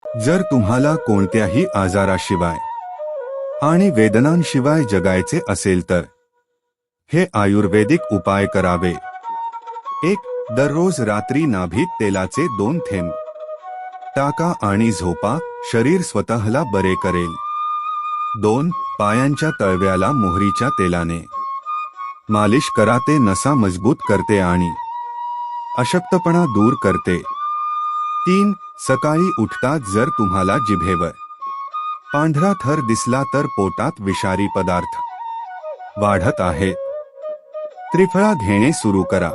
जर तुम्हाला कोणत्याही आजाराशिवाय आणि वेदनांशिवाय जगायचे असेल तर हे आयुर्वेदिक उपाय करावे. 1. दररोज रात्री नाभीत तेलाचे 2 थेंब टाका आणि झोपा, शरीर स्वतःला बरे करेल. 2. पायांच्या तळव्याला मोहरीच्या तेलाने मालिश करा, ते नसा मजबूत करते आणि अशक्तपणा दूर करते. 3. सकाळी उठताच जर तुम्हाला जिभेवर पांढरा थर दिसला तर पोटात विषारी पदार्थ वाढत आहे. त्रिफळा घेणे सुरू करा.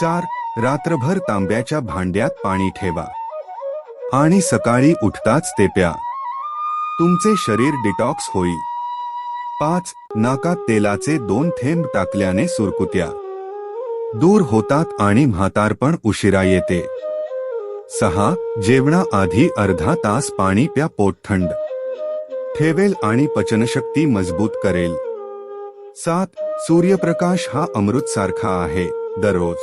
4. रात्रभर तांब्याच्या भांड्यात पाणी ठेवा आणि सकाळी उठताच ते प्या. तुमचे शरीर डिटॉक्स होईल. 5. नाकात तेलाचे 2 थेंब टाकल्याने सुरकुत्या दूर होतात आणि म्हातारपण उशिरा येते. 6. जेवणाआधी अर्धा तास पाणी प्या, पोट थंड ठेवेल आणि पचनशक्ती मजबूत करेल. 7. सूर्यप्रकाश हा अमृतसारखा आहे. दररोज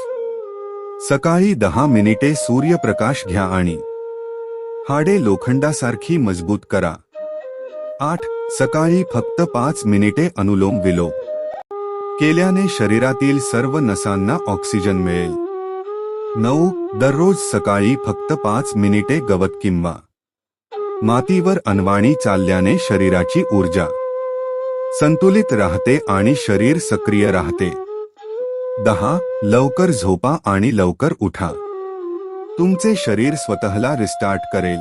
सकाळी 10 मिनिटे सूर्यप्रकाश घ्या आणि हाडे लोखंडासारखी मजबूत करा. 8. सकाळी फक्त 5 मिनिटे अनुलोम विलोम केल्याने शरीरातील सर्व नसांना ऑक्सिजन मिळेल. 9. दररोज सकाळी फक्त 5 मिनिटे गवत किंवा मातीवर अनवाणी चालल्याने शरीराची ऊर्जा संतुलित राहते आणि शरीर सक्रिय राहते. 10. लवकर झोपा आणि लवकर उठा. तुमचे शरीर स्वतःला रिस्टार्ट करेल.